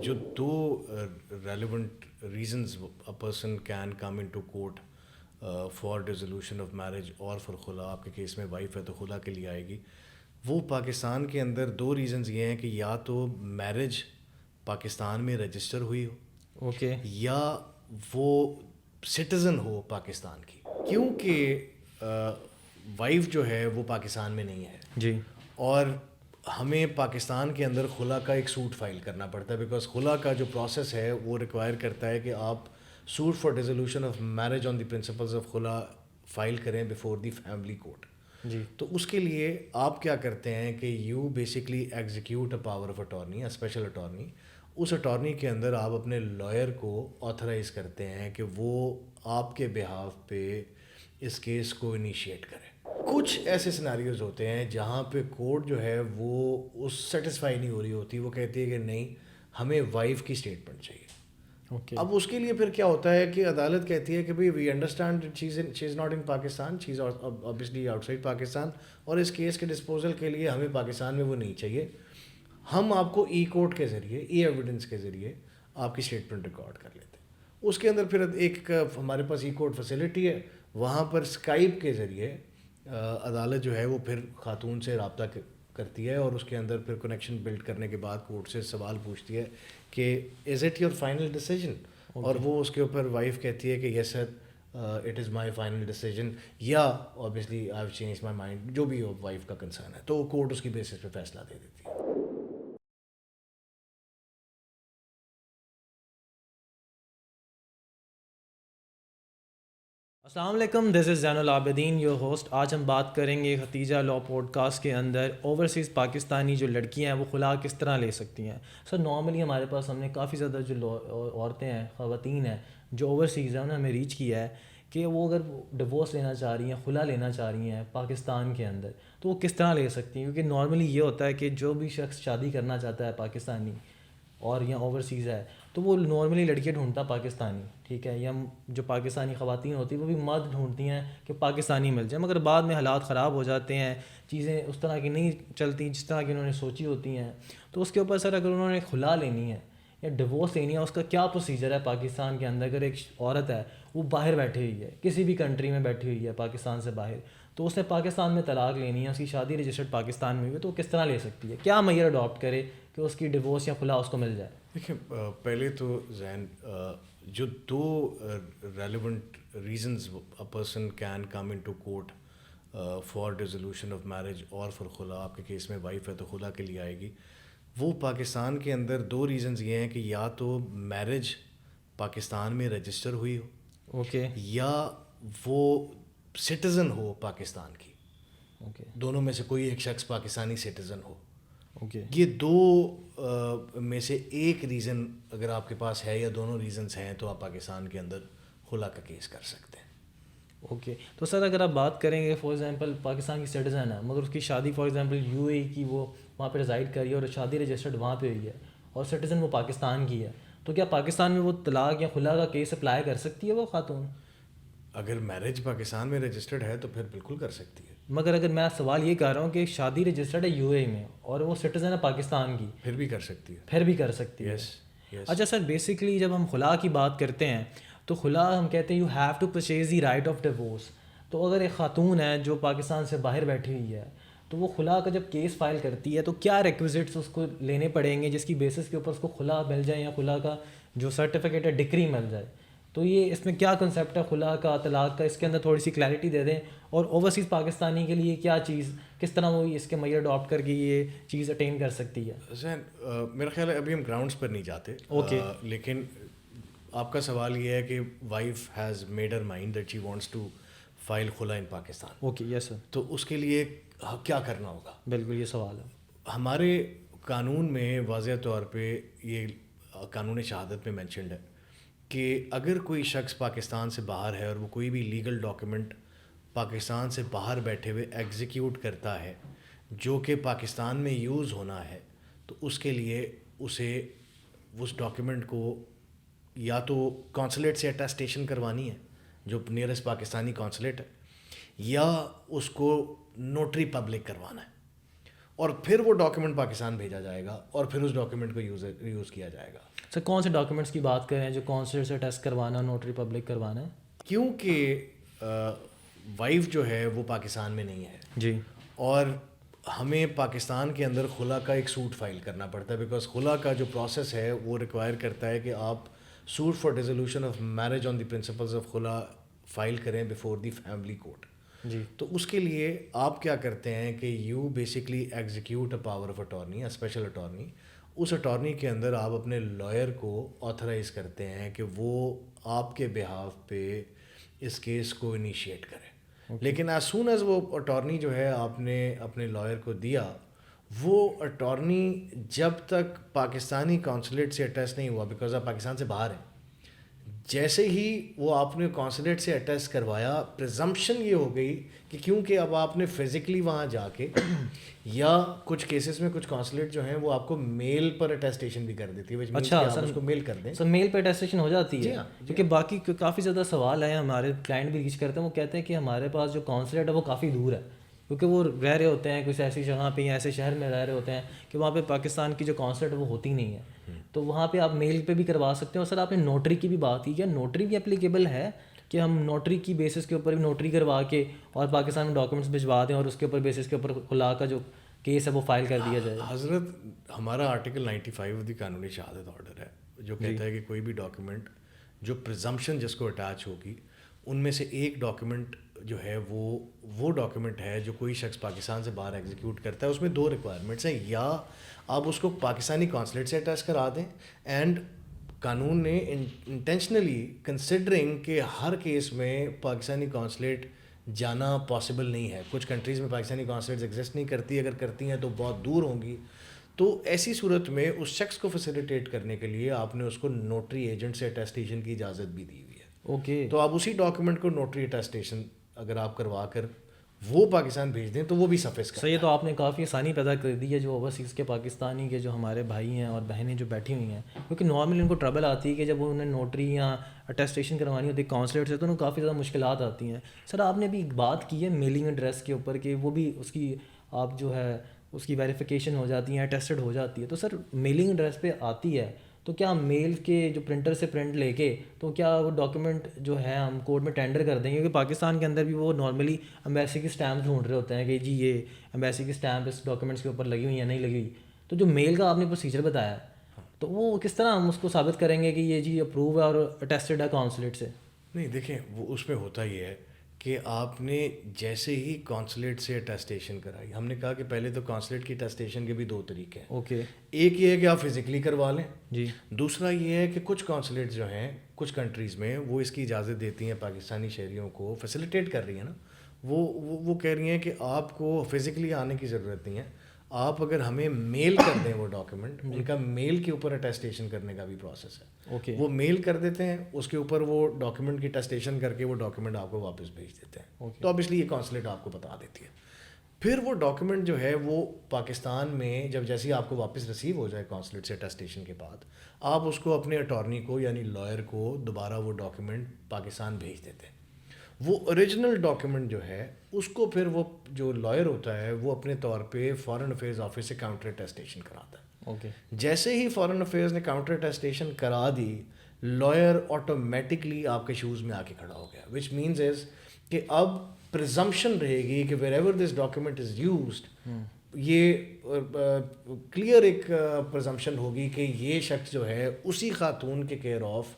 جو دو relevant reasons a person can come in to court for dissolution of marriage اور for خلا. آپ کے کیس میں وائف ہے تو خلا کے لیے آئے گی. وہ پاکستان کے اندر دو ریزنز یہ ہیں کہ یا تو میرج پاکستان میں رجسٹر ہوئی ہو اوکے یا وہ سٹیزن ہو پاکستان کی, کیونکہ وائف جو ہے وہ پاکستان میں نہیں ہے جی اور ہمیں پاکستان کے اندر خلا کا ایک سوٹ فائل کرنا پڑتا ہے, بیکاز خلا کا جو پروسیس ہے وہ ریکوائر کرتا ہے کہ آپ suit for dissolution of marriage on the principles of خلا فائل کریں بفور دی فیملی کورٹ. جی تو اس کے لیے آپ کیا کرتے ہیں کہ you basically execute a power of attorney, a special attorney. اس اٹارنی کے اندر آپ اپنے لائر کو آتھرائز کرتے ہیں کہ وہ آپ کے بہاف پہ اس کیس کو انیشیٹ کرے. کچھ ایسے سیناریوز ہوتے ہیں جہاں پہ کورٹ جو ہے وہ اس سیٹسفائی نہیں ہو رہی ہوتی, وہ کہتی ہے کہ نہیں ہمیں وائف کی اسٹیٹمنٹ چاہیے. اوکے اب اس کے لیے پھر کیا ہوتا ہے کہ عدالت کہتی ہے کہ بھائی we understand she is not in Pakistan, she is obviously آؤٹ سائڈ پاکستان, اور اس کیس کے ڈسپوزل کے لیے ہمیں پاکستان میں وہ نہیں چاہیے. ہم آپ کو ای کورٹ کے ذریعے, ای ایویڈنس کے ذریعے آپ کی اسٹیٹمنٹ ریکارڈ کر لیتے ہیں. اس کے اندر پھر ایک ہمارے پاس ای کورٹ فیسلٹی ہے, وہاں پر اسکائپ کے ذریعے عدالت جو ہے وہ پھر خاتون سے رابطہ کرتی ہے اور اس کے اندر پھر کنیکشن بلڈ کرنے کے بعد کورٹ سے سوال پوچھتی ہے کہ is it your final decision, اور وہ اس کے اوپر وائف کہتی ہے کہ yes sir it is my final decision, یا obviously I have change my mind, جو بھی ہو وائف کا کنسرن ہے, تو کورٹ اس کی بیسس پہ فیصلہ دے دیتی ہے. السلام علیکم, دس از زین العابدین یور ہوسٹ. آج ہم بات کریں گے ختیجہ لا پوڈ کاسٹ کے اندر اوورسیز پاکستانی جو لڑکیاں ہیں وہ خلا کس طرح لے سکتی ہیں. سر نارملی ہمارے پاس ہم نے کافی زیادہ جو عورتیں ہیں, خواتین ہیں جو اوورسیز ہیں, انہوں نے ہمیں ریچ کیا ہے کہ وہ اگر ڈیورس لینا چاہ رہی ہیں, خلا لینا چاہ رہی ہیں پاکستان کے اندر, تو وہ کس طرح لے سکتی ہیں. کیونکہ نارملی یہ ہوتا ہے کہ جو بھی شخص شادی کرنا چاہتا ہے پاکستانی اور یا اوورسیز ہے تو وہ نارملی لڑکیاں ڈھونڈتا پاکستانی, ٹھیک ہے, یا جو پاکستانی خواتین ہوتی ہیں وہ بھی مرد ڈھونڈتی ہیں کہ پاکستانی مل جائے, مگر بعد میں حالات خراب ہو جاتے ہیں, چیزیں اس طرح کی نہیں چلتی جس طرح کی انہوں نے سوچی ہوتی ہیں. تو اس کے اوپر سر اگر انہوں نے خلا لینی ہے یا ڈیورس لینی ہے, اس کا کیا پروسیجر ہے پاکستان کے اندر؟ اگر ایک عورت ہے وہ باہر بیٹھی ہوئی ہے, کسی بھی کنٹری میں بیٹھی ہوئی ہے پاکستان سے باہر, تو اس نے پاکستان میں طلاق لینی ہے, اس کی شادی رجسٹرڈ پاکستان میں ہوئی ہے, تو وہ کس طرح لے سکتی ہے؟ کیا معیار اڈاپٹ کرے کہ اس کی ڈیورس یا خلا اس کو مل جائے؟ دیکھیں پہلے تو زین جو دو relevant reasons a person can come in to court for dissolution of marriage اور فار خلا, آپ کے کیس میں وائف ہے تو خلا کے لیے آئے گی. وہ پاکستان کے اندر دو ریزنز یہ ہیں کہ یا تو میرج پاکستان میں رجسٹر ہوئی ہو اوکے یا وہ سٹیزن ہو پاکستان کی, اوکے دونوں میں سے کوئی ایک شخص پاکستانی سٹیزن ہو. اوکے یہ دو میں سے ایک ریزن اگر آپ کے پاس ہے یا دونوں ریزنز ہیں تو آپ پاکستان کے اندر خلا کا کیس کر سکتے ہیں. اوکے. تو سر اگر آپ بات کریں گے فار ایگزامپل پاکستان کی سٹیزن ہے مگر اس کی شادی فار ایگزامپل یو اے کی, وہ وہاں پہ ریزائڈ کر رہی ہے اور شادی رجسٹرڈ وہاں پہ ہوئی ہے اور سٹیزن وہ پاکستان کی ہے, تو کیا پاکستان میں وہ طلاق یا خلا کا کیس اپلائی کر سکتی ہے وہ خاتون؟ اگر میرج پاکستان میں رجسٹرڈ ہے تو پھر بالکل کر سکتی ہے. مگر اگر میں سوال یہ کر رہا ہوں کہ شادی رجسٹرڈ ہے یو اے میں اور وہ سٹیزن ہے پاکستان کی, پھر بھی کر سکتی ہے. پھر بھی کر سکتی ہے؟ یس یس. اچھا سر, بیسکلی جب ہم خلا کی بات کرتے ہیں تو خلا ہم کہتے ہیں you have to purchase the right of divorce. تو اگر ایک خاتون ہے جو پاکستان سے باہر بیٹھی ہوئی ہے تو وہ خلا کا جب کیس فائل کرتی ہے تو کیا ریکوزٹس اس کو لینے پڑیں گے جس کی بیسس کے اوپر اس کو خلا مل جائے یا خلا کا جو سرٹیفکیٹ ہے ڈگری مل جائے؟ تو یہ اس میں کیا کنسیپٹ ہے خلا کا, طلاق کا, اس کے اندر تھوڑی سی کلیئرٹی دے دیں. اور اوورسیز پاکستانی کے لیے کیا چیز, کس طرح وہ اس کے معیار اڈاپٹ کر کے یہ چیز اٹین کر سکتی ہے؟ زین میرا خیال ہے ابھی ہم گراؤنڈس پر نہیں جاتے, اوکے لیکن آپ کا سوال یہ ہے کہ wife has made her mind that she wants to file خلا ان پاکستان. اوکے یس سر. تو اس کے لیے کیا کرنا ہوگا؟ بالکل یہ سوال ہے. ہمارے قانون میں واضح طور پہ یہ قانون شہادت میں مینشنڈ ہے کہ اگر کوئی شخص پاکستان سے باہر ہے اور وہ کوئی بھی لیگل ڈاکیومنٹ پاکستان سے باہر بیٹھے ہوئے ایگزیکیوٹ کرتا ہے جو کہ پاکستان میں یوز ہونا ہے, تو اس کے لیے اسے اس ڈاکیومنٹ کو یا تو کونسلیٹ سے اٹیسٹیشن کروانی ہے جو نیئرسٹ پاکستانی کونسلیٹ ہے, یا اس کو نوٹری پبلک کروانا ہے. اور پھر وہ ڈاکیومنٹ پاکستان بھیجا جائے گا اور پھر اس ڈاکیومنٹ کو یوز کیا جائے گا. سر کون سے ڈاکیومنٹس کی بات کریں جو کونسلیٹ سے ٹیسٹ کروانا, نوٹری پبلک کروانا ہے؟ کیونکہ وائف جو ہے وہ پاکستان میں نہیں ہے جی, اور ہمیں پاکستان کے اندر خلا کا ایک سوٹ فائل کرنا پڑتا ہے, بیکاز خلا کا جو پروسیس ہے وہ ریکوائر کرتا ہے کہ آپ suit for dissolution of marriage on the principles of خلا فائل کریں بفور دی فیملی کورٹ. جی, تو اس کے لیے آپ کیا کرتے ہیں کہ you basically execute a power of attorney, a special attorney. اس اٹارنی کے اندر آپ اپنے لائر کو آتھرائز کرتے ہیں کہ وہ آپ کے بہاف پہ اس کیس کو انیشیٹ کرے. لیکن ایز سون ایز وہ اٹارنی جو ہے آپ نے اپنے لائر کو دیا, وہ اٹارنی جب تک پاکستانی کونسولیٹ سے اٹیسٹ نہیں ہوا, بیکاز آپ پاکستان سے باہر ہیں, جیسے ہی وہ آپ نے کونسولیٹ سے اٹیسٹ کروایا, پریزمپشن یہ ہو گئی کہ کیونکہ اب آپ نے فزیکلی وہاں جا کے یا کچھ کیسز میں کچھ کونسولیٹ جو ہیں وہ آپ کو میل پر اٹیسٹیشن بھی کر دیتی ہے. اچھا آپ اس کو میل کر دیں. سر میل پہ اٹیسٹیشن ہو جاتی ہے؟ جی ہاں, کیونکہ باقی کافی زیادہ سوال ہیں, ہمارے کلائنٹ بھی ریچ کرتے ہیں, وہ کہتے ہیں کہ ہمارے پاس جو کونسولیٹ ہے وہ کافی دور ہے, کیونکہ وہ رہ رہے ہوتے ہیں کچھ ایسی جگہ پہ یا ایسے شہر میں رہ رہے ہوتے ہیں کہ وہاں پہ پاکستان کی جو کونسولیٹ ہے وہ ہوتی نہیں ہے. تو وہاں پہ آپ میل پہ بھی کروا سکتے ہیں. اور سر آپ نے نوٹری کی بھی بات کی, کیا نوٹری بھی اپلیکیبل ہے کہ ہم نوٹری کی بیسس کے اوپر بھی نوٹری کروا کے اور پاکستان میں ڈاکیومنٹس بھجوا دیں اور اس کے اوپر بیسس کے اوپر خلا کا جو کیس ہے وہ فائل کر دیا جائے؟ حضرت, ہمارا آرٹیکل 95 دی قانونی شہادت آرڈر ہے جو کہتا ہے کہ کوئی بھی ڈاکیومنٹ جو پرزمپشن جس کو اٹیچ ہوگی ان میں سے ایک ڈاکیومنٹ جو ہے وہ ڈاکیومنٹ ہے جو کوئی شخص پاکستان سے باہر ایگزیکیوٹ کرتا ہے. اس میں دو ریکوائرمنٹس ہیں, یا آپ اس کو پاکستانی کونسولیٹ سے اٹیچ کرا دیں, اینڈ قانون نے انٹینشنلی کنسیڈرنگ کہ ہر کیس میں پاکستانی کونسولیٹ جانا پاسبل نہیں ہے, کچھ کنٹریز میں پاکستانی کونسولیٹس ایگزسٹ نہیں کرتی, اگر کرتی ہیں تو بہت دور ہوں گی, تو ایسی صورت میں اس شخص کو فیسیلیٹیٹ کرنے کے لیے آپ نے اس کو نوٹری ایجنٹ سے اٹیسٹیشن کی اجازت بھی دی ہوئی ہے. اوکے, تو آپ اسی ڈاکیومنٹ کو نوٹری اٹیسٹیشن اگر آپ کروا کر وہ پاکستان بھیج دیں تو وہ بھی سفیس کرتا ہے. صحیح ہے. تو آپ نے کافی آسانی پیدا کر دی ہے جو اوورسیز کے پاکستانی کے جو ہمارے بھائی ہیں اور بہنیں جو بیٹھی ہوئی ہیں, کیونکہ نارملی ان کو ٹربل آتی ہے کہ جب انہیں نوٹری یا اٹیسٹیشن کروانی ہوتی ہے کونسولیٹ سے تو انہیں کافی زیادہ مشکلات آتی ہیں. سر آپ نے بھی ایک بات کی ہے میلنگ ایڈریس کے اوپر کہ وہ بھی اس کی آپ جو ہے اس کی ویریفیکیشن ہو جاتی ہے, اٹیسٹڈ ہو جاتی ہے. تو سر میلنگ ایڈریس پہ آتی ہے تو کیا میل کے جو پرنٹر سے پرنٹ لے کے تو کیا وہ ڈاکیومنٹ جو ہے ہم کورٹ میں ٹینڈر کر دیں گے؟ کیونکہ پاکستان کے اندر بھی وہ نارملی امبیسی کی اسٹیمپ ڈھونڈ رہے ہوتے ہیں کہ جی یہ امبیسی کی اسٹیمپ اس ڈاکیومنٹس کے اوپر لگی ہوئی یا نہیں لگی ہوئی. تو جو میل کا آپ نے پروسیجر بتایا تو وہ کس طرح ہم اس کو ثابت کریں گے کہ یہ جی اپروو ہے اور اٹیسٹڈ ہے کونسولیٹ سے؟ نہیں دیکھیں, وہ اس میں ہوتا یہ ہے کہ آپ نے جیسے ہی کونسولیٹ سے اٹیسٹیشن کرائی, ہم نے کہا کہ پہلے تو کونسولیٹ کی اٹیسٹیشن کے بھی دو طریقے ہیں. اوکے, ایک یہ ہے کہ آپ فزیکلی کروا لیں, جی, دوسرا یہ ہے کہ کچھ کونسولیٹ جو ہیں کچھ کنٹریز میں وہ اس کی اجازت دیتی ہیں پاکستانی شہریوں کو, فیسیلیٹیٹ کر رہی ہیں نا, وہ کہہ رہی ہیں کہ آپ کو فزیکلی آنے کی ضرورت نہیں ہے, آپ اگر ہمیں میل کر دیں وہ ڈاکیومنٹ, ان کا میل کے اوپر اٹیسٹیشن کرنے کا بھی پروسیس ہے. اوکے, وہ میل کر دیتے ہیں, اس کے اوپر وہ ڈاکیومنٹ کی اٹیسٹیشن کر کے وہ ڈاکیومنٹ آپ کو واپس بھیج دیتے ہیں. تو obviously یہ کونسولیٹ آپ کو بتا دیتی ہے. پھر وہ ڈاکیومنٹ جو ہے وہ پاکستان میں جب جیسے آپ کو واپس ریسیو ہو جائے کونسولیٹ سے اٹیسٹیشن کے بعد, آپ اس کو اپنے اٹارنی کو یعنی لائر کو دوبارہ وہ ڈاکیومنٹ پاکستان بھیج دیتے ہیں. وہ اوریجنل ڈاکیومنٹ جو ہے اس کو پھر وہ جو لائر ہوتا ہے وہ اپنے طور پہ فارن افیئرز آفس سے کاؤنٹر اٹیسٹیشن کراتا ہے. اوکے, جیسے ہی فارن افیئرز نے کاؤنٹر اٹیسٹیشن کرا دی, لائر آٹومیٹکلی آپ کے شوز میں آ کے کھڑا ہو گیا, وچ مینز از کہ اب پرزمپشن رہے گی کہ where ever this document is used, یہ کلیئر ایک پرزمپشن ہوگی کہ یہ شخص جو ہے اسی خاتون کے کیئر آف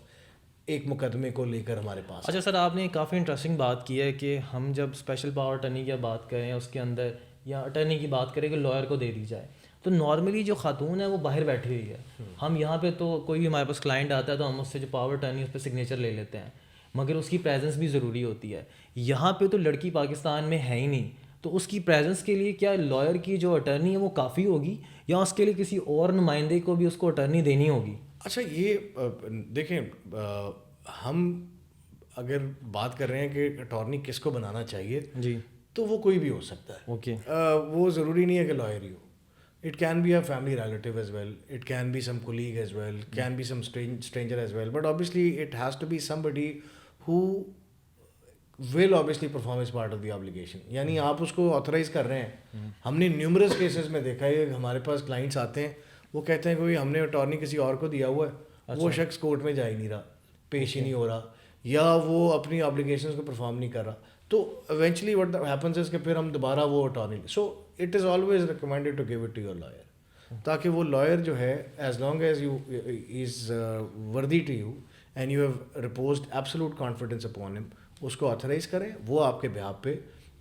ایک مقدمے کو لے کر ہمارے پاس. اچھا سر, آپ نے کافی انٹرسٹنگ بات کی ہے کہ ہم جب اسپیشل پاور اٹرنی کی بات کریں اس کے اندر یا اٹرنی کی بات کریں کہ لائر کو دے دی جائے, تو نارملی جو خاتون ہے وہ باہر بیٹھی ہوئی ہے, ہم یہاں پہ تو کوئی بھی ہمارے پاس کلائنٹ آتا ہے تو ہم اس سے جو پاور اٹرنی اس پہ سگنیچر لے لیتے ہیں, مگر اس کی پریزنس بھی ضروری ہوتی ہے. یہاں پہ تو لڑکی پاکستان میں ہے ہی نہیں, تو اس کی پریزنس کے لیے کیا لائر کی جو اٹرنی ہے وہ کافی ہوگی یا اس کے لیے کسی اور نمائندے کو بھی اس کو اٹرنی دینی ہوگی؟ اچھا یہ دیکھیں, ہم اگر بات کر رہے ہیں کہ اٹارنی کس کو بنانا چاہیے, جی, تو وہ کوئی بھی ہو سکتا ہے. اوکے, وہ ضروری نہیں ہے کہ لائر ہی ہو. It can be a family relative as well. It can be some colleague as well. Can be some stranger as well. But obviously it has to be somebody who will obviously perform as part of the obligation. یعنی آپ اس کو authorise کر رہے ہیں. ہم نے numerous cases میں دیکھا ہے ہمارے پاس کلائنٹس آتے ہیں وہ کہتے ہیں کہ ہم نے اٹارنی کسی اور کو دیا ہوا ہے, وہ شخص کورٹ میں جا ہی نہیں رہا, پیش ہی نہیں ہو رہا, یا وہ اپنی آبلیگیشنز کو پرفارم نہیں کر رہا. تو ایونچولی وٹ ہیپنز از کہ پھر ہم دوبارہ وہ attorney. So it is always recommended to give it to your lawyer, تاکہ وہ لائر جو ہے as long as you is worthy to you and you have reposed absolute confidence upon him, اس کو آتھرائز کریں. وہ آپ کے بہاف پہ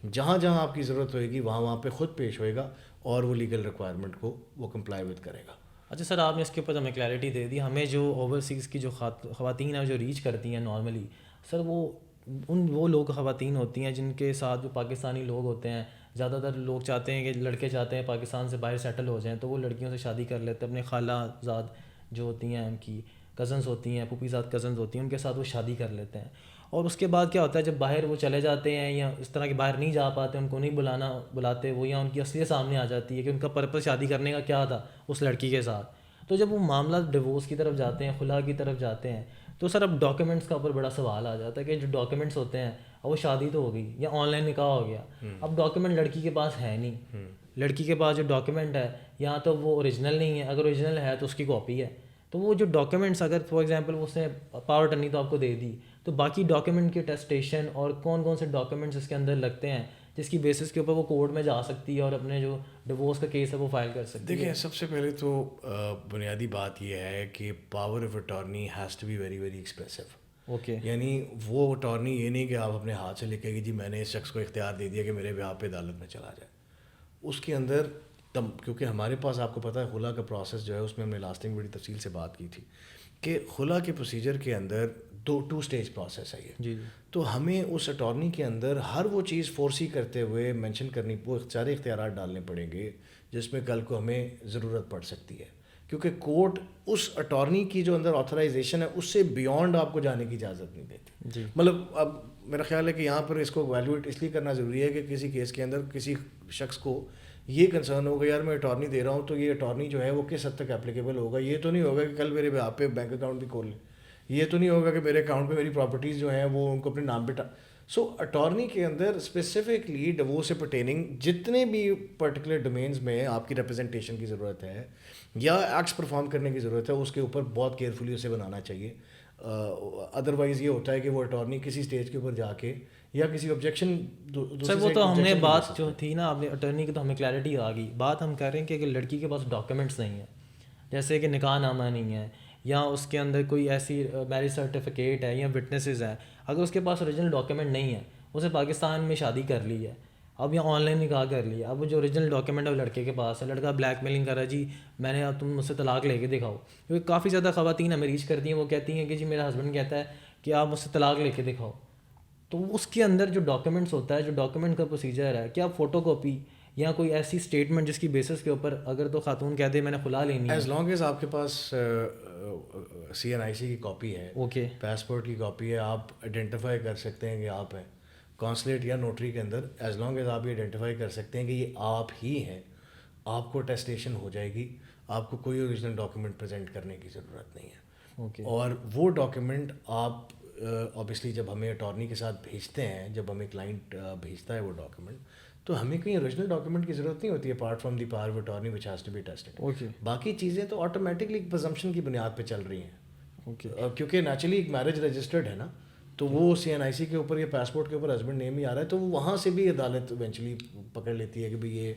جہاں جہاں آپ کی ضرورت ہوئے گی وہاں پہ خود پیش ہوئے گا اور وہ لیگل ریکوائرمنٹ کو وہ کمپلائی وتھ کرے گا. اچھا سر, آپ نے اس کے اوپر ہمیں کلیئرٹی دے دی. ہمیں جو اوورسیز کی جو خواتین ہیں جو ریچ کرتی ہیں نارملی سر, وہ لوگ خواتین ہوتی ہیں جن کے ساتھ جو پاکستانی لوگ ہوتے ہیں, زیادہ تر لوگ چاہتے ہیں کہ لڑکے چاہتے ہیں پاکستان سے باہر سیٹل ہو جائیں, تو وہ لڑکیوں سے شادی کر لیتے ہیں. اپنے خالہ زاد جو ہوتی ہیں, ان کی کزنس ہوتی ہیں, پھوپھی زاد کزنس ہوتی ہیں, ان کے ساتھ وہ شادی کر لیتے ہیں. اور اس کے بعد کیا ہوتا ہے, جب باہر وہ چلے جاتے ہیں یا اس طرح کے باہر نہیں جا پاتے, ان کو نہیں بلاتے وہ, یا ان کی اصلیت سامنے آ جاتی ہے کہ ان کا پرپس شادی کرنے کا کیا تھا اس لڑکی کے ساتھ. تو جب وہ معاملہ ڈیورس کی طرف جاتے ہیں, خلا کی طرف جاتے ہیں, تو سر اب ڈاکیومنٹس کا اوپر بڑا سوال آ جاتا ہے کہ جو ڈاکیومنٹس ہوتے ہیں, اب وہ شادی تو ہو گئی یا آن لائن نکاح ہو گیا, اب ڈاکیومنٹ لڑکی کے پاس ہے نہیں. لڑکی کے پاس جو ڈاکیومنٹ ہے یا تو وہ اوریجنل نہیں ہے, اگر اوریجنل ہے تو اس کی کاپی ہے. تو وہ جو ڈاکیومنٹس اگر فار ایگزامپل اس نے پاور اٹرنی تو آپ کو دے دی, تو باقی ڈاکیومنٹ کی ٹیسٹیشن اور کون کون سے ڈاکیومنٹس اس کے اندر لگتے ہیں جس کی بیسس کے اوپر وہ کورٹ میں جا سکتی ہے اور اپنے جو ڈیورس کا کیس ہے وہ فائل کر سکتی ہے. دیکھیں, سب سے پہلے تو بنیادی بات یہ ہے کہ power of attorney has to be very very expressive. Okay, یعنی وہ اٹارنی یہ نہیں کہ آپ اپنے ہاتھ سے لکھے گی جی میں نے اس شخص کو اختیار دے دیا کہ میرے بیاہ پہ عدالت میں چلا جائے. اس کے اندر کیونکہ ہمارے پاس آپ کو پتہ ہے خلا کا پروسیس جو ہے اس میں ہم نے لاسٹنگ بڑی تفصیل سے بات کی تھی کہ خلا کے پروسیجر کے اندر ٹو اسٹیج پروسیس ہے یہ. جی. تو ہمیں اس اٹارنی کے اندر ہر وہ چیز فورسی کرتے ہوئے مینشن کرنی, وہ سارے اختیارات ڈالنے پڑیں گے جس میں کل کو ہمیں ضرورت پڑ سکتی ہے, کیونکہ کورٹ اس اٹارنی کی جو اندر آتھرائزیشن ہے اس سے بیونڈ آپ کو جانے کی اجازت نہیں دیتی. جی. مطلب اب میرا خیال ہے کہ یہاں پر اس کو ایویلویٹ اس لیے کرنا ضروری ہے کہ کسی کیس کے اندر کسی شخص کو یہ کنسرن ہوگا یار میں اٹارنی دے رہا ہوں تو یہ اٹارنی جو ہے وہ کس حد تک اپلیکیبل ہوگا. یہ تو نہیں ہوگا کہ کل میرے آپ پہ بینک اکاؤنٹ بھی کھول لیں, یہ تو نہیں ہوگا کہ میرے اکاؤنٹ پہ میری پراپرٹیز جو ہیں وہ ان کو اپنے نام پہ. سو اٹارنی کے اندر اسپیسیفکلی ڈیورس سے پرٹیننگ جتنے بھی پرٹیکولر ڈومینز میں آپ کی ریپرزنٹیشن کی ضرورت ہے یا ایکٹس پرفارم کرنے کی ضرورت ہے, اس کے اوپر بہت کیئرفلی اسے بنانا چاہیے. ادروائز یہ ہوتا ہے کہ وہ اٹارنی کسی اسٹیج کے اوپر جا کے یا کسی آبجیکشن. سر وہ تو ہم نے بات جو تھی نا آپ نے اٹارنی کی, تو ہمیں کلیئرٹی آ گئی. بات ہم کر رہے ہیں کہ اگر لڑکی کے پاس ڈاکیومنٹس نہیں ہیں, جیسے کہ نکاح نامہ نہیں ہے یا اس کے اندر کوئی ایسی میرج سرٹیفکیٹ ہے یا وٹنسز ہیں, اگر اس کے پاس اوریجنل ڈاکیومنٹ نہیں ہے, اسے پاکستان میں شادی کر لی ہے, اب یہاں آن لائن نکاح کر لیا, اب وہ جو اوریجنل ڈاکیومنٹ ہے وہ لڑکے کے پاس ہے, لڑکا بلیک میلنگ کر رہا ہے جی میں نے اب تم مجھ سے طلاق لے کے دکھاؤ. کیونکہ کافی زیادہ خواتین ہمیں ریچ کرتی ہیں, وہ کہتی ہیں کہ جی میرا ہسبینڈ کہتا ہے کہ آپ مجھ سے طلاق لے کے دکھاؤ. تو اس کے اندر جو ڈاکیومنٹس ہوتا ہے, جو ڈاکیومنٹ کا پروسیجر ہے, کیا فوٹو کاپی یا کوئی ایسی اسٹیٹمنٹ جس کی بیسس کے اوپر اگر تو خاتون کہہ دے میں نے خلا لینی ہے, ایز لانگ ایز آپ کے پاس CNIC کی کاپی ہے, اوکے, پاسپورٹ کی کاپی ہے, آپ آئیڈینٹیفائی کر سکتے ہیں کہ آپ ہیں کانسلیٹ یا نوٹری کے اندر, ایز لانگ ایز آپ یہ آئیڈینٹیفائی کر سکتے ہیں کہ یہ آپ ہی ہیں, آپ کو اٹیسٹیشن ہو جائے گی, آپ کو کوئی اوریجنل ڈاکیومنٹ پریزنٹ کرنے کی ضرورت نہیں ہے. اوکے. اور وہ ڈاکیومنٹ آپ اوبیسلی جب ہمیں اٹارنی کے ساتھ بھیجتے ہیں, جب ہمیں کلائنٹ بھیجتا ہے وہ ڈاکیومنٹ, تو ہمیں کہیں اوریجنل ڈاکیومنٹ کی ضرورت نہیں ہوتی ہے apart from the power of attorney which has to be tested. Okay. باقی چیزیں تو آٹومیٹکلی پرزمپشن کی بنیاد پہ چل رہی ہیں. اوکے. کیونکہ نیچرلی ایک میرج رجسٹرڈ ہے نا, تو وہ CNIC کے اوپر یا پاسپورٹ کے اوپر ہسبینڈ نیم ہی آ رہا ہے, تو وہاں سے بھی عدالت ایونچولی پکڑ لیتی ہے کہ بھئی یہ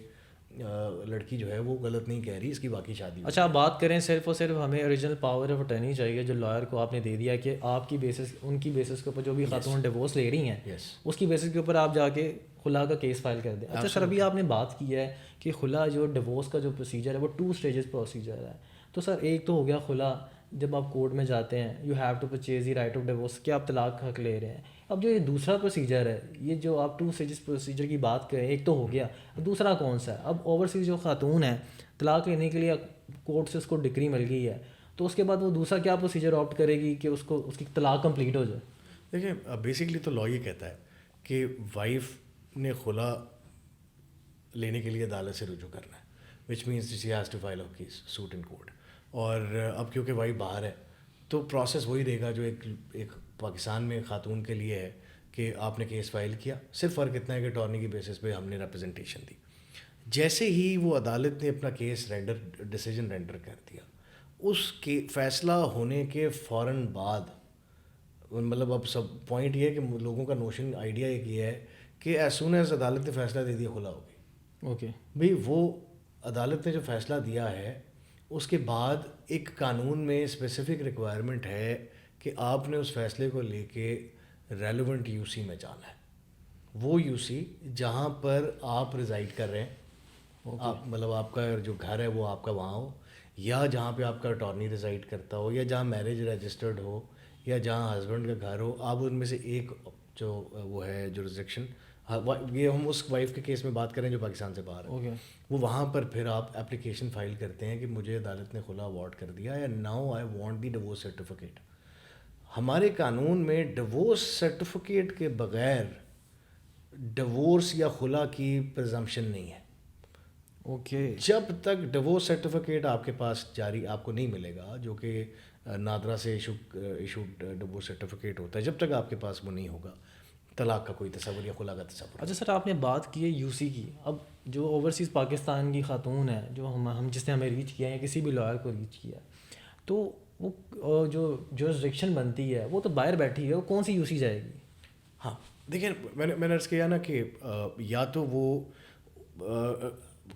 لڑکی جو ہے وہ غلط نہیں کہہ رہی, اس کی باقی شادی. اچھا, آپ بات کریں صرف اور صرف ہمیں اوریجنل پاور آف اٹرنی چاہیے جو لائر کو آپ نے دے دیا کہ آپ کی بیسس, ان کی بیسس کے اوپر جو بھی خاتون ڈیورس لے رہی ہیں اس کی بیسس کے اوپر آپ جا کے خلا کا کیس فائل کر دیں. اچھا سر, ابھی آپ نے بات کی ہے کہ خلا جو ڈیورس کا جو پروسیجر ہے وہ 2 اسٹیجز پروسیجر ہے. تو سر ایک تو ہو گیا خلا, جب آپ کورٹ میں جاتے ہیں you have to purchase the right of divorce, کہ آپ طلاق کا حق لے رہے ہیں. اب جو یہ دوسرا پروسیجر ہے, یہ جو آپ 2 اسٹیجز پروسیجر کی بات کریں, ایک تو ہو گیا, دوسرا کون سا ہے؟ اب اوورسیز جو خاتون ہے طلاق لینے کے لیے کورٹ سے اس کو ڈگری مل گئی ہے, تو اس کے بعد وہ دوسرا کیا پروسیجر آپٹ کرے گی کہ اس کو اس کی طلاق کمپلیٹ ہو جائے؟ دیکھیں, بیسکلی تو لا یہ کہتا ہے کہ وائف نے خلا لینے کے لیے عدالت سے رجوع کرنا ہے, which means she has to file a case suit in court. اور اب کیونکہ وائف باہر ہے تو پروسیس وہی رہے گا جو ایک پاکستان میں خاتون کے لیے ہے کہ آپ نے کیس فائل کیا, صرف فرق اتنا ہے کہ اٹارنی کی بیسس پہ ہم نے ریپرزنٹیشن دی. جیسے ہی وہ عدالت نے اپنا کیس ڈیسیجن رینڈر کر دیا, اس کے فیصلہ ہونے کے فوراً بعد, مطلب اب سب پوائنٹ یہ ہے کہ لوگوں کا نوشن آئیڈیا ایک یہ ہے کہ ایز سون ایز عدالت نے فیصلہ دے دیا کھلا ہو گئی. اوکے بھئی وہ عدالت نے جو فیصلہ دیا ہے اس کے بعد ایک قانون میں اسپیسیفک ریکوائرمنٹ ہے کہ آپ نے اس فیصلے کو لے کے ریلیونٹ یو سی میں جانا ہے. وہ یو سی جہاں پر آپ ریزائڈ کر رہے ہیں, آپ مطلب آپ کا جو گھر ہے وہ آپ کا وہاں ہو, یا جہاں پہ آپ کا اٹارنی ریزائڈ کرتا ہو, یا جہاں میرج رجسٹرڈ ہو, یا جہاں ہسبینڈ کا گھر ہو, آپ ان میں سے ایک جو وہ ہے جورسڈکشن, یہ ہم اس وائف کے کیس میں بات کریں جو پاکستان سے باہر ہے, وہ وہاں پر پھر آپ اپلیکیشن فائل کرتے ہیں کہ مجھے عدالت نے خلا اوارڈ کر دیا ہے, now I want the divorce certificate. ہمارے قانون میں ڈیورس سرٹیفکیٹ کے بغیر ڈیورس یا خلا کی پرزمپشن نہیں ہے. اوکے. جب تک ڈیورس سرٹیفکیٹ آپ کے پاس جاری آپ کو نہیں ملے گا, جو کہ نادرا سے ایشوڈ ڈیورس سرٹیفکیٹ ہوتا ہے, جب تک آپ کے پاس وہ نہیں ہوگا طلاق کا کوئی تصور یا خلا کا تصور. اچھا سر, آپ نے بات کی ہے یو سی کی. اب جو اوورسیز پاکستان کی خاتون ہے جو ہم جس نے ہمیں ریچ کیا ہے یا کسی بھی لائر کو ریچ کیا ہے, تو وہ جو جورسڈکشن بنتی ہے وہ تو باہر بیٹھی ہے, وہ کون سی یو سی جائے گی؟ ہاں دیکھیں, میں نے عرض کیا نا کہ یا تو وہ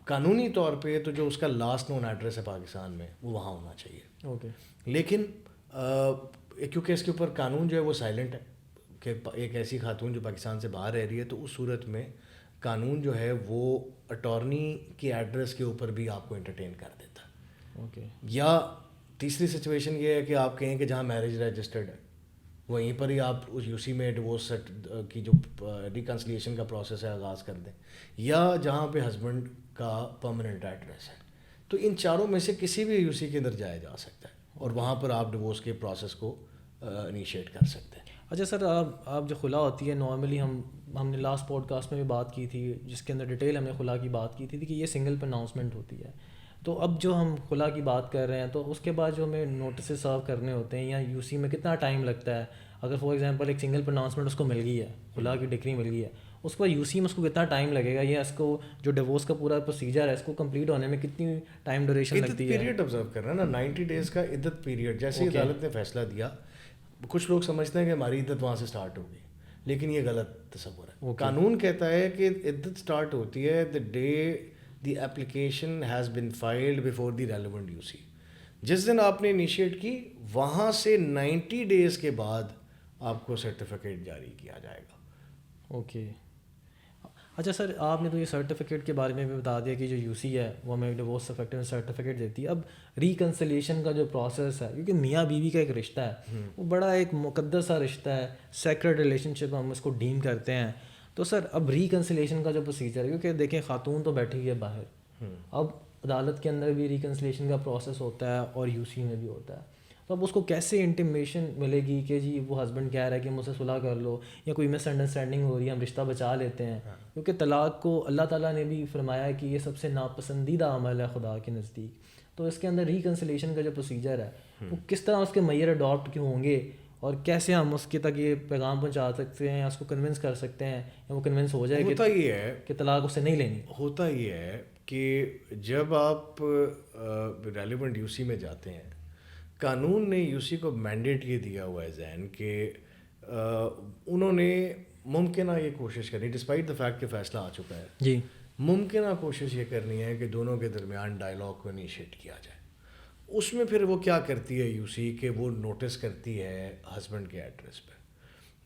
قانونی طور پہ تو جو اس کا لاسٹ نون ایڈریس ہے پاکستان میں وہ وہاں ہونا چاہیے. اوکے. لیکن کیونکہ اس کے اوپر قانون جو ہے وہ سائلنٹ ہے کہ ایک ایسی خاتون جو پاکستان سے باہر رہ رہی ہے, تو اس صورت میں قانون جو ہے وہ اٹارنی کے ایڈریس کے اوپر بھی آپ کو انٹرٹین کر دیتا ہے. اوکے. یا تیسری سچویشن یہ ہے کہ آپ کہیں کہ جہاں میرج رجسٹرڈ ہے وہیں پر ہی آپ اس یو سی میں ڈیورس کی جو ریکنسلیشن کا پروسیس ہے آغاز کر دیں, یا جہاں پہ ہسبینڈ کا پرماننٹ ایڈریس ہے. تو ان چاروں میں سے کسی بھی یو سی کے اندر جایا جا سکتا ہے اور وہاں پر آپ ڈیورس کے پروسیس کو انیشیٹ کر سکتے ہیں. اچھا سر, آپ جو خلا ہوتی ہے نارملی ہم نے لاسٹ پوڈ کاسٹ میں بھی بات کی تھی جس کے اندر ڈیٹیل ہم نے خلا کی بات کی تھی کہ یہ سنگل پرناؤنسمنٹ ہوتی ہے. تو اب جو ہم خلا کی بات کر رہے ہیں تو اس کے بعد جو ہمیں نوٹسز سرو کرنے ہوتے ہیں یا یو سی میں کتنا ٹائم لگتا ہے؟ اگر فار ایگزامپل ایک سنگل پرناؤنسمنٹ اس کو مل گئی ہے, خلا کی ڈگری مل گئی ہے, اس کے بعد یو سی میں اس کو کتنا ٹائم لگے گا, یا اس کو جو ڈیورس کا پورا پروسیجر ہے اس کو کمپلیٹ ہونے میں کتنی ٹائم ڈیوریشن لگتی ہے؟ پیریڈ آبزرو کر رہا ہے نا, 90 days کا عدت پیریڈ. جیسے ہی عدالت نے فیصلہ دیا, کچھ لوگ سمجھتے ہیں کہ ہماری عدت وہاں سے سٹارٹ ہوگی, لیکن یہ غلط تصور ہے. قانون کہتا ہے کہ عدت سٹارٹ ہوتی ہے the day the application has been filed before the relevant UC. جس دن آپ نے انیشیٹ کی وہاں سے 90 days کے بعد آپ کو سرٹیفکیٹ جاری کیا جائے گا. اوکے. اچھا سر, آپ نے تو یہ سرٹیفکیٹ کے بارے میں بھی بتا دیا کہ جو یو سی ہے وہ ہمیں ڈیورس سرٹیفکیٹ دیتی ہے. اب ریکنسلیشن کا جو پروسیس ہے, کیونکہ میاں بیوی کا ایک رشتہ ہے, وہ بڑا ایک مقدس سا رشتہ ہے, سیکرڈ ریلیشن شپ ہم اس کو ڈیم کرتے ہیں. تو سر اب ریکنسلیشن کا جو پروسیجر ہے, کیونکہ دیکھیں خاتون تو بیٹھی ہوئی ہے باہر, اب عدالت کے اندر بھی ریکنسلیشن کا پروسیس ہوتا ہے اور یو سی میں بھی ہوتا ہے. تو اب اس کو کیسے انٹیمیشن ملے گی کہ جی وہ ہسبینڈ کہہ رہا ہے کہ مجھ سے صلح کر لو, یا کوئی مس انڈرسٹینڈنگ ہو رہی ہے, ہم رشتہ بچا لیتے ہیں, کیونکہ طلاق کو اللہ تعالیٰ نے بھی فرمایا ہے کہ یہ سب سے ناپسندیدہ عمل ہے خدا کے نزدیک. تو اس کے اندر ریکنسلیشن کا جو پروسیجر ہے وہ کس طرح اس کے معیار اڈاپٹ کیوں ہوں گے, اور کیسے ہم اس کے تک یہ پیغام پہنچا سکتے ہیں یا اس کو کنونس کر سکتے ہیں, یا وہ کنونس ہو جائے ہوتا یہ ہے کہ طلاق اس سے نہیں لینی. ہوتا یہ ہے کہ جب آپ ریلیونٹ یو سی میں جاتے ہیں, قانون نے یو سی کو مینڈیٹ یہ دیا ہوا ہے ذہن کہ انہوں نے ممکنہ یہ کوشش کرنی, ڈسپائٹ دا فیکٹ کہ فیصلہ آ چکا ہے, جی ممکنہ کوشش یہ کرنی ہے کہ دونوں کے درمیان ڈائلاگ کو انیشیٹ کیا جائے. اس میں پھر وہ کیا کرتی ہے یو سی کہ وہ نوٹس کرتی ہے ہسبینڈ کے ایڈریس پہ,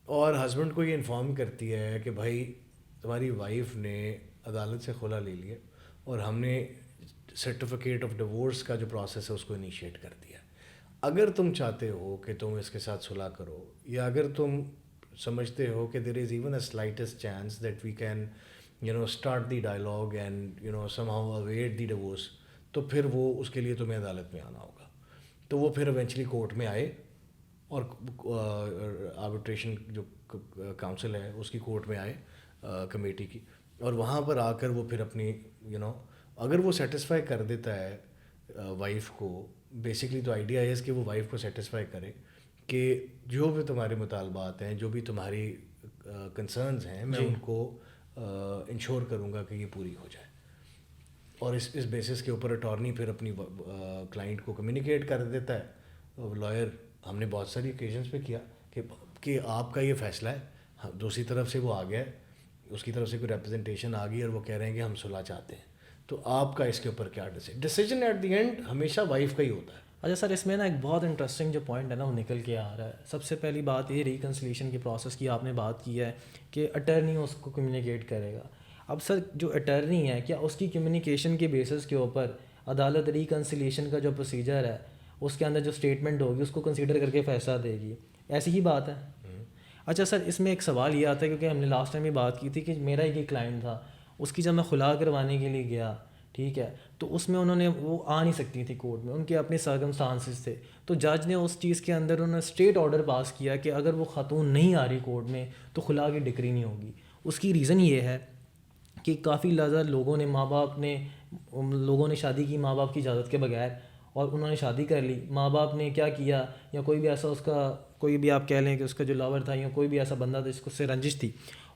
اور ہسبینڈ کو یہ انفارم کرتی ہے کہ بھائی تمہاری وائف نے عدالت سے خلا لے لیا اور ہم نے سرٹیفکیٹ آف ڈیورس کا جو پروسیس ہے اس کو انیشیٹ کر دیا. اگر تم چاہتے ہو کہ تم اس کے ساتھ صلح کرو, یا اگر تم سمجھتے ہو کہ there is even a slightest chance that we can start the dialogue and somehow avert the divorce, تو پھر وہ اس کے لیے تمہیں عدالت میں آنا ہوگا. تو وہ پھر ایونچولی کورٹ میں آئے اور آربیٹریشن جو کاؤنسل ہے اس کی کورٹ میں آئے کمیٹی کی, اور وہاں پر آ کر وہ پھر اپنی اگر وہ سیٹسفائی کر دیتا ہے وائف کو, بیسکلی تو آئیڈیا ہے کہ وہ وائف کو سیٹسفائی کرے کہ جو بھی تمہارے مطالبات ہیں, جو بھی تمہاری کنسرنز ہیں میں ان کو انشور کروں گا کہ یہ پوری ہو جائے. اور اس بیسس کے اوپر اٹارنی پھر اپنی کلائنٹ کو کمیونیکیٹ کر دیتا ہے. لائر ہم نے بہت ساری اوکیزنس پہ کیا کہ آپ کا یہ فیصلہ ہے, دوسری طرف سے وہ آ گیا ہے, اس کی طرف سے کوئی ریپرزنٹیشن آ گئی اور وہ کہہ رہے ہیں کہ ہم صلح چاہتے ہیں, تو آپ کا اس کے اوپر کیا ڈیسیجن ایٹ دی اینڈ ہمیشہ وائف کا ہی ہوتا ہے. اچھا سر, اس میں نا ایک بہت انٹرسٹنگ جو پوائنٹ ہے نا وہ نکل کے آ رہا ہے. سب سے پہلی بات یہ ریکنسلیشن کی پروسیس کی آپ نے بات کی ہے کہ اٹرنی اس کو کمیونیکیٹ کرے گا. اب سر جو اٹرنی ہے کیا اس کی کمیونیکیشن کے بیسس کے اوپر عدالت ریکنسلیشن کا جو پروسیجر ہے اس کے اندر جو اسٹیٹمنٹ ہوگی اس کو کنسیڈر کر کے فیصلہ دے گی, ایسی ہی بات ہے؟ اچھا سر, اس میں ایک سوال یہ آتا ہے کیونکہ ہم نے لاسٹ ٹائم بھی بات کی تھی کہ میرا ایک کلائنٹ تھا, اس کی جب میں خلا کروانے کے لیے گیا, ٹھیک ہے, تو اس میں انہوں نے وہ آ نہیں سکتی تھی کورٹ میں, ان کے اپنے سرکمسٹانسز تھے, تو جج نے اس چیز کے اندر انہوں نے اسٹیٹ آرڈر پاس کیا کہ اگر وہ خاتون نہیں آ رہی کورٹ میں تو خلا کی ڈگری نہیں ہوگی. اس کی ریزن یہ ہے کہ کافی زیادہ لوگوں نے شادی کی ماں باپ کی اجازت کے بغیر, اور انہوں نے شادی کر لی. ماں باپ نے کیا کیا, یا کوئی بھی ایسا اس کا کوئی بھی آپ کہہ لیں کہ اس کا جو لاور تھا یا کوئی بھی ایسا بندہ تھا جس کو اس سے رنجش تھی,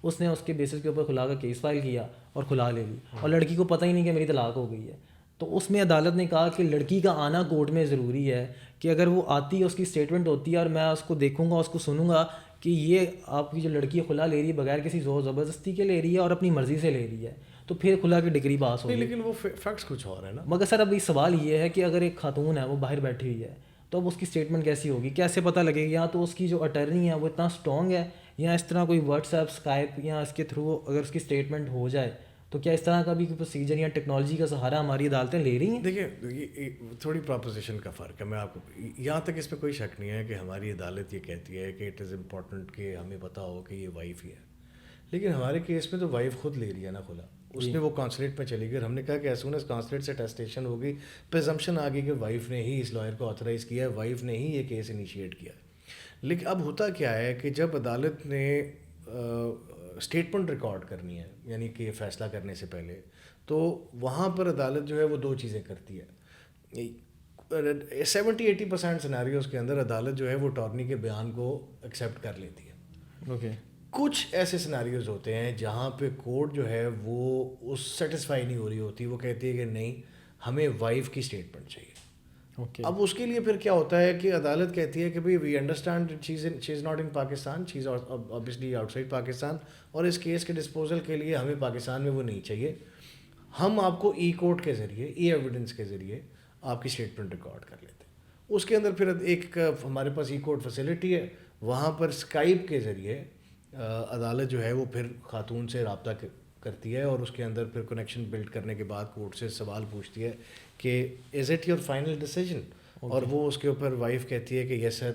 اس نے اس کے بیسس کے اوپر خلا کا کیس فائل کیا اور خلا لے لی, اور لڑکی کو پتہ ہی نہیں کہ میری طلاق ہو گئی ہے. تو اس میں عدالت نے کہا کہ لڑکی کا آنا کورٹ میں ضروری ہے, کہ اگر وہ آتی ہے, اس کی اسٹیٹمنٹ ہوتی ہے اور میں اس کو دیکھوں گا, اس کو سنوں گا کہ یہ آپ کی جو لڑکی خلا لے رہی ہے بغیر کسی زور زبردستی کے لے رہی ہے اور اپنی مرضی سے لے رہی ہے, تو پھر خلا کی ڈگری پاس ہوگی. لیکن وہ فیکٹس کچھ اور ہے نا. مگر سر اب یہ سوال یہ ہے کہ اگر ایک خاتون ہے وہ باہر بیٹھی ہوئی ہے تو اب اس کی اسٹیٹمنٹ کیسی ہوگی, کیسے پتہ لگے گا؟ یا تو اس کی جو اٹرنی ہے وہ اتنا اسٹرانگ ہے, یا اس طرح کوئی واٹس ایپ, اسکائپ یا اس کے تھرو اگر اس کی اسٹیٹمنٹ ہو جائے, تو کیا اس طرح کا بھی پروسیجر یا ٹیکنالوجی کا سہارا ہماری عدالتیں لے رہی ہیں؟ دیکھیں تھوڑی پراپوزیشن کا فرق ہے. میں آپ کو یہاں تک اس پہ کوئی شک نہیں ہے کہ ہماری عدالت یہ کہتی ہے کہ اٹ از امپورٹنٹ کہ ہمیں پتہ ہو کہ یہ وائف ہی ہے, لیکن ہمارے کیس میں تو وائف خود لے رہی ہے نا خلا. اس نے وہ کانسلیٹ پہ چلی گئی, ہم نے کہا کہ ایز سون ایز کانسلیٹ سے ٹیسٹیشن ہوگی, پریزمپشن آ گئی کہ وائف نے ہی اس لائر کو آتھرائز کیا ہے, وائف نے ہی یہ کیس انیشیٹ کیا ہے. لیکن اب ہوتا کیا ہے کہ جب عدالت نے اسٹیٹمنٹ ریکارڈ کرنی ہے, یعنی کہ فیصلہ کرنے سے پہلے, تو وہاں پر عدالت جو ہے وہ دو چیزیں کرتی ہے. 70-80% سیناریوز کے اندر عدالت جو ہے وہ اٹارنی کے بیان کو ایکسیپٹ کر لیتی ہے. اوکے. کچھ ایسے سیناریوز ہوتے ہیں جہاں پہ کورٹ جو ہے وہ اس سیٹسفائی نہیں ہو رہی ہوتی, وہ کہتی ہے کہ نہیں ہمیں وائف کی اسٹیٹمنٹ چاہیے. اب اس کے لیے پھر کیا ہوتا ہے کہ عدالت کہتی ہے کہ بھائی we understand she is not in Pakistan, she is obviously آؤٹ سائڈ پاکستان, اور اس کیس کے ڈسپوزل کے لیے ہمیں پاکستان میں وہ نہیں چاہیے, ہم آپ کو ای کورٹ کے ذریعے, ای ایویڈنس کے ذریعے آپ کی اسٹیٹمنٹ ریکارڈ کر لیتے ہیں. اس کے اندر پھر ایک ہمارے پاس ای کورٹ فیسلٹی ہے, وہاں پر اسکائپ کے ذریعے عدالت جو ہے وہ پھر خاتون سے رابطہ کرتی ہے, اور اس کے اندر پھر کنیکشن بلڈ کرنے کے بعد کورٹ سے سوال پوچھتی ہے کہ is it your final decision, اور وہ اس کے اوپر وائف کہتی ہے کہ yes sir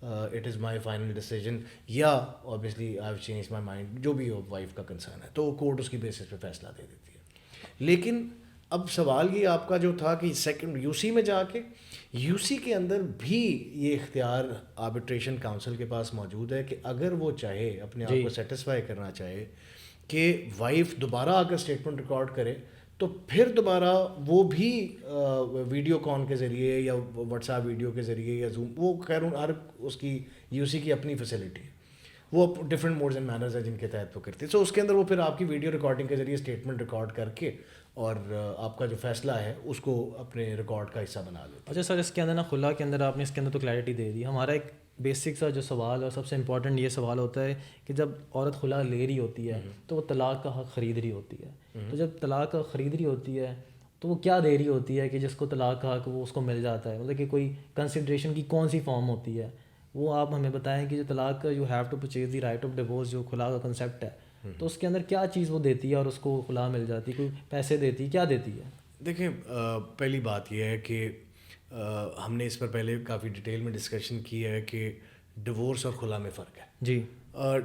it is my final decision, یا obviously I have change my mind, جو بھی ہو وائف کا کنسرن ہے, تو کورٹ اس کی بیسس پہ فیصلہ دے دیتی ہے. لیکن اب سوال یہ آپ کا جو تھا کہ سیکنڈ یو سی میں جا کے, یو سی کے اندر بھی یہ اختیار آربیٹریشن کاؤنسل کے پاس موجود ہے کہ اگر وہ چاہے اپنے آپ کو سیٹسفائی کرنا چاہے کہ وائف دوبارہ آ کر اسٹیٹمنٹ ریکارڈ کرے, تو پھر دوبارہ وہ بھی ویڈیو کال کے ذریعے یا واٹس ایپ ویڈیو کے ذریعے یا زوم, وہ خیر ہر اس کی یو سی کی اپنی فیسلٹی ہے, وہ ڈفرینٹ موڈز اینڈ مینرز ہیں جن کے تحت وہ کرتی ہے. سو اس کے اندر وہ پھر آپ کی ویڈیو ریکارڈنگ کے ذریعے اسٹیٹمنٹ ریکارڈ کر کے اور آپ کا جو فیصلہ ہے اس کو اپنے ریکارڈ کا حصہ بنا لیتے. اچھا سر, اس کے اندر نا خلا کے اندر آپ نے اس کے اندر تو کلیئرٹی دے دی. ہمارا ایک بیسک سا جو سوال اور سب سے امپورٹنٹ یہ سوال ہوتا ہے کہ جب عورت خلا لے رہی ہوتی ہے تو وہ طلاق کا حق خرید رہی ہوتی ہے, تو جب طلاق کا خرید رہی ہوتی ہے تو وہ کیا دے رہی ہوتی ہے کہ جس کو طلاق کا حق وہ اس کو مل جاتا ہے, مطلب کہ کوئی کنسیڈریشن کی کون سی فارم ہوتی ہے, وہ آپ ہمیں بتائیں کہ جو طلاق کا you have to purchase the right of divorce, جو خلا کا کنسیپٹ ہے, تو اس کے اندر کیا چیز وہ دیتی ہے اور اس کو خلا مل جاتی ہے, کوئی پیسے دیتی ہے, کیا دیتی ہے؟ دیکھیں پہلی بات یہ ہے کہ ہم نے اس پر پہلے کافی ڈیٹیل میں ڈسکشن کی ہے کہ ڈیورس اور خلا میں فرق ہے. جی.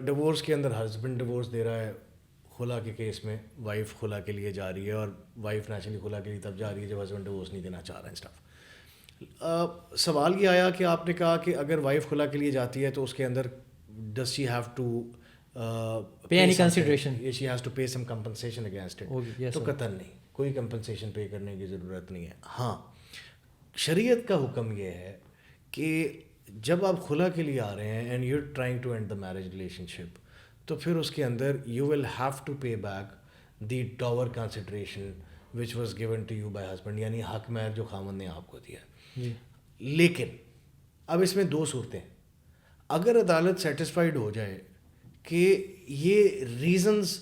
ڈیورس کے اندر ہسبینڈ ڈیورس دے رہا ہے, خلا کے کیس میں وائف خلا کے لیے جا رہی ہے, اور وائف نیچرلی خلا کے لیے تب جا رہی ہے جب ہسبینڈ ڈیورس نہیں دینا چاہ رہا ہے اسٹاف. سوال یہ آیا کہ آپ نے کہا کہ اگر وائف خلا کے لیے جاتی ہے تو اس کے اندر does she have to pay any consideration, she has to pay some compensation against it, تو قطعاً نہیں, کوئی کمپنسیشن پے کرنے کی ضرورت نہیں ہے. ہاں شریعت کا حکم یہ ہے کہ جب آپ خلا کے لیے آ رہے ہیں and you are trying to end the marriage relationship, تو پھر اس کے اندر you will have to pay back the dower consideration which was given to you by husband, یعنی حق مہر جو خامن نے آپ کو دیا. جی. لیکن اب اس میں دو صورتیں, اگر عدالت سیٹسفائیڈ ہو جائے کہ یہ ریزنز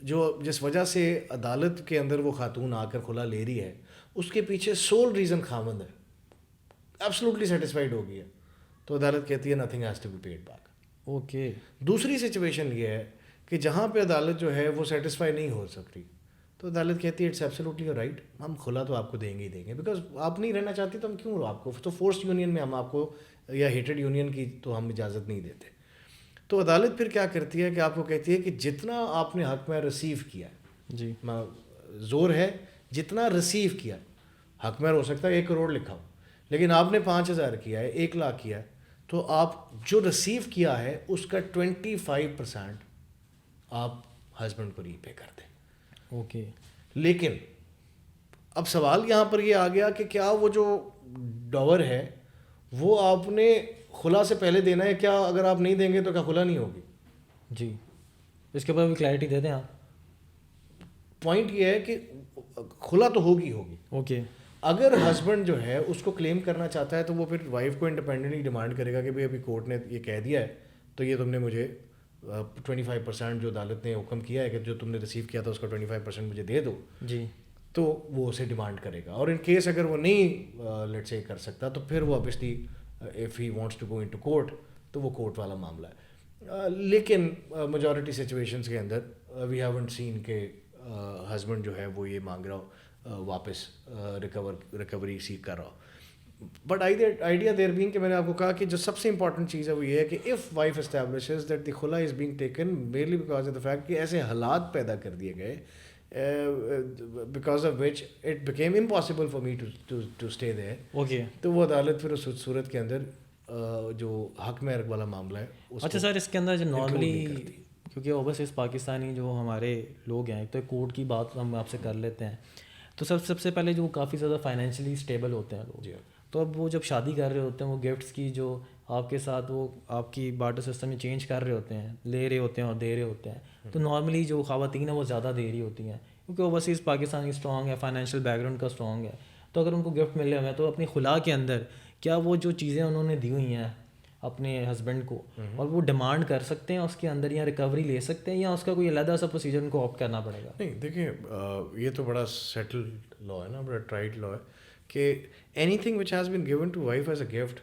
جو جس وجہ سے عدالت کے اندر وہ خاتون آ کر خلا لے رہی ہے اس کے پیچھے سول ریزن خامند ہے, ایبسلوٹلی سیٹسفائیڈ ہو گیا, تو عدالت کہتی ہے nothing has to be paid back. Okay. دوسری سچویشن یہ ہے کہ جہاں پہ عدالت جو ہے وہ سیٹسفائی نہیں ہو سکتی, تو عدالت کہتی ہے اٹس ایبسلیوٹلی رائٹ, ہم خلا تو آپ کو دیں گے ہی دیں گے, بیکاز آپ نہیں رہنا چاہتی تو ہم کیوں آپ کو, تو فورسڈ یونین میں ہم آپ کو, یا ہیٹڈ یونین کی تو ہم اجازت نہیں دیتے. تو عدالت پھر کیا کرتی ہے کہ آپ کو کہتی ہے کہ جتنا آپ نے حق میں ریسیو کیا ہے, جی, زور ہے جتنا ریسیو کیا, حق میں ہو سکتا ہے 1 کروڑ لکھا ہو, لیکن آپ نے 5,000 کیا ہے, 1 لاکھ کیا ہے, تو آپ جو ریسیو کیا ہے اس کا 25% آپ ہسبینڈ کو ری پے کر دیں. اوکے. لیکن اب سوال یہاں پر یہ آ گیا کہ کیا وہ جو ڈاور ہے وہ آپ نے خلا سے پہلے دینا ہے, کیا اگر آپ نہیں دیں گے تو کیا خلا نہیں ہوگی؟ جی, اس کے اوپر بھی کلیئرٹی دے دیں آپ. پوائنٹ یہ ہے کہ خلا تو ہوگی. اوکے. اگر ہسبینڈ جو ہے اس کو کلیم کرنا چاہتا ہے تو وہ پھر وائف کو انڈیپینڈنٹلی ڈیمانڈ کرے گا کہ بھائی ابھی کورٹ نے یہ کہہ دیا ہے تو یہ تم نے مجھے 25% جو عدالت نے حکم کیا ہے کہ جو تم نے ریسیو کیا تھا اس کا 25% مجھے دے دو. جی. تو وہ اسے ڈیمانڈ کرے گا, اور ان کیس اگر وہ نہیں لیٹ سے کر سکتا تو پھر وہ obviously if he wants to go into court تو وہ کورٹ والا معاملہ ہے. لیکن میجورٹی سچویشنس کے اندر وی ہیونٹ سین کہ ہسبینڈ جو ہے وہ یہ مانگ رہا ہو واپس ریکوری سیکھ کر رہا ہو. بٹ آئیڈیا دیر بینگ کہ میں نے آپ کو کہا کہ جو سب سے امپورٹنٹ چیز ہے وہ یہ ہے کہ if wife establishes that the خلا is being taken merely because of the fact کہ ایسے حالات پیدا کر دیے گئے because of which it became impossible for me to stay there. Okay. تو وہ عدالت پھر اس صورت کے اندر جو حق مہر والا معاملہ ہے. اچھا سر, اس کے اندر جو نارملی کیونکہ اوورسیز پاکستانی جو ہمارے لوگ ہیں, تو کورٹ کی بات ہم آپ سے کر لیتے ہیں, تو سب سے پہلے جو کافی زیادہ فائنینشلی اسٹیبل ہوتے ہیں لوگ, تو اب وہ جب شادی کر رہے ہوتے ہیں وہ گفٹس کی جو آپ کے ساتھ وہ آپ کی بارٹر سسٹم میں چینج کر رہے ہوتے ہیں, لے رہے ہوتے ہیں اور دے رہے ہوتے ہیں, تو نارملی جو خواتین ہیں وہ زیادہ دے رہی ہوتی ہیں کیونکہ اوورسیز پاکستانی اسٹرانگ ہے, فائنینشیل بیک گراؤنڈ کا اسٹرانگ ہے. تو اگر ان کو گفٹ ملے ہوئے ہیں تو اپنی خلا کے اندر کیا وہ جو چیزیں انہوں نے دی ہوئی ہیں اپنے ہسبینڈ کو, اور وہ ڈیمانڈ کر سکتے ہیں اس کے اندر, یا ریکوری لے سکتے ہیں, یا اس کا کوئی علیحدہ سا پروسیجر ان کو آپٹ کرنا پڑے گا؟ نہیں دیکھیں, یہ تو بڑا سیٹلڈ لا ہے نا, بڑا ٹرائڈ لا ہے کہ anything which has been given to wife as a gift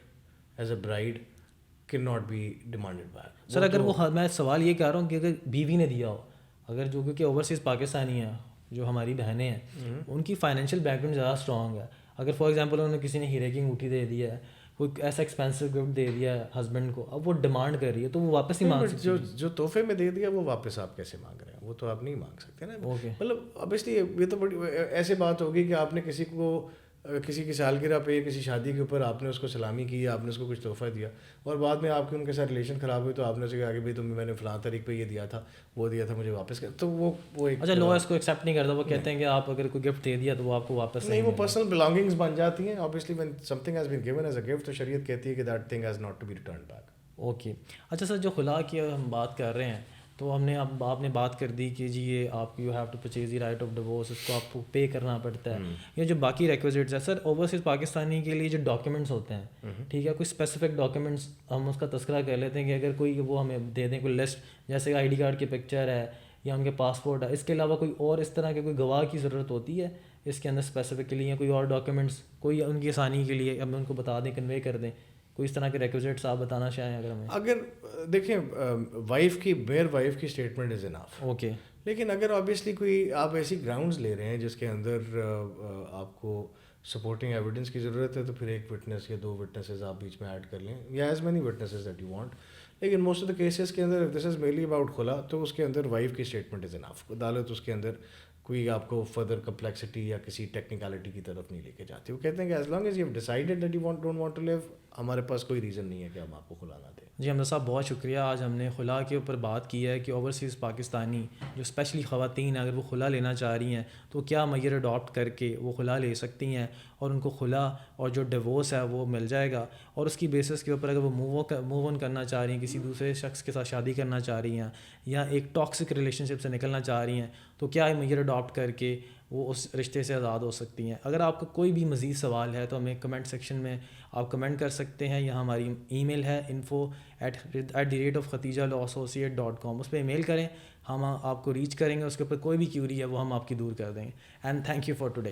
as a bride can not be demanded back. Sir اگر وہ, میں سوال یہ کہہ رہا ہوں کہ اگر بیوی نے دیا ہو, اگر جو کیونکہ اوورسیز پاکستانی ہیں جو ہماری بہنیں ہیں ان کی فائنینشیل بیک گراؤنڈ زیادہ اسٹرانگ ہے, اگر فار ایگزامپل انہوں نے کسی نے ہیرے کی انگوٹھی دے دیا ہے, کوئی ایسا ایکسپینسو گفٹ دے دیا ہے ہسبینڈ کو, اب وہ ڈیمانڈ کر رہی ہے تو وہ واپس نہیں مانگ سکتی. جو تحفے میں دے دیا وہ واپس آپ کیسے مانگ رہے ہیں, وہ تو آپ نہیں مانگ سکتے نا. مطلب obviously یہ تو بڑی ایسے بات ہوگی کہ آپ نے کسی کو کسی کی سالگرہ پہ کسی شادی کے اوپر آپ نے اس کو سلامی کی, آپ نے اس کو کچھ تحفہ دیا, اور بعد میں آپ کے ان کے ساتھ ریلیشن خراب ہوئی تو آپ نے اسے کہا کہ بھائی تم میں نے فلاں تاریخ پہ یہ دیا تھا, وہ دیا تھا, مجھے واپس کر. تو وہ ایک اچھا لو اس کو ایکسیپٹ نہیں کرتا, وہ کہتے ہیں کہ آپ اگر کوئی گفٹ دے دیا تو وہ آپ کو واپس نہیں, وہ پرسنل بلانگنگز بن جاتی ہیں. obviously when something has been given as a gift تو شریعت کہتی ہے کہ that thing has not to be returned back. Okay. اچھا سر, جو خلا کی ہم بات کر رہے ہیں تو ہم نے آپ نے بات کر دی کہ جی یہ آپ you have to purchase the right of divorce, اس کو آپ کو پے کرنا پڑتا ہے, یا جو باقی ریکوزٹس ہیں. سر اوورسیز پاکستانی کے لیے جو ڈاکیومنٹس ہوتے ہیں, ٹھیک ہے, کوئی اسپیسیفک ڈاکیومنٹس ہم اس کا تذکرہ کر لیتے ہیں کہ اگر کوئی وہ ہمیں دے دیں کوئی لسٹ, جیسے آئی ڈی کارڈ کی پکچر ہے یا ان کے پاسپورٹ ہے, اس کے علاوہ کوئی اور اس طرح کے کوئی گواہ کی ضرورت ہوتی ہے اس کے اندر اسپیسیفکلی, یا کوئی اور ڈاکیومنٹس کوئی ان کی آسانی کے لیے ہم ان کو بتا دیں, کنوے کر دیں, کوئی اس طرح کے ریکوزٹس آپ بتانا چاہیں اگر ہمیں؟ اگر دیکھیں وائف کی بیئر وائف کی اسٹیٹمنٹ از انف. اوکے. لیکن اگر آبویسلی کوئی آپ ایسی گراؤنڈز لے رہے ہیں جس کے اندر آپ کو سپورٹنگ ایویڈنس کی ضرورت ہے تو پھر 1 وٹنس یا 2 وٹنسز آپ بیچ میں ایڈ کر لیں, یا as many witnesses that you want. لیکن موسٹ آف دا کیسز کے اندر دس از میرلی اباؤٹ خلا, تو اس کے اندر وائف کی اسٹیٹمنٹ از انف. عدالت اس کے اندر کوئی آپ کو فردر کمپلیکسٹی یا کسی ٹیکنیکلٹی کی طرف نہیں لے کے جاتی. وہ کہتے ہیں کہ as long as you have decided that you don't want to leave, ہمارے پاس کوئی ریزن نہیں ہے کہ ہم آپ کو خلا نہ دیں. جی حمزہ صاحب بہت شکریہ. آج ہم نے خلا کے اوپر بات کی ہے کہ اوورسیز پاکستانی جو اسپیشلی خواتین اگر وہ خلا لینا چاہ رہی ہیں تو کیا میئر اڈاپٹ کر کے وہ خلا لے سکتی ہیں, اور ان کو خلا اور جو ڈیورس ہے وہ مل جائے گا. اور اس کی بیسس کے اوپر اگر وہ موو آن کرنا چاہ رہی ہیں, کسی دوسرے شخص کے ساتھ شادی کرنا چاہ رہی ہیں, یا ایک ٹاکسک ریلیشن شپ سے نکلنا چاہ رہی ہیں, تو کیا میئر اڈاپٹ کر کے وہ اس رشتے سے آزاد ہو سکتی ہیں. اگر آپ کا کوئی بھی مزید سوال ہے تو ہمیں کمنٹ سیکشن میں آپ کمنٹ کر سکتے ہیں, یا ہماری ای میل ہے info@khatijalawassociate.com, اس پہ ای میل کریں, ہم آپ کو ریچ کریں گے. اس کے اوپر کوئی بھی کیوری ہے وہ ہم آپ کی دور کر دیں گے. And thank you for today.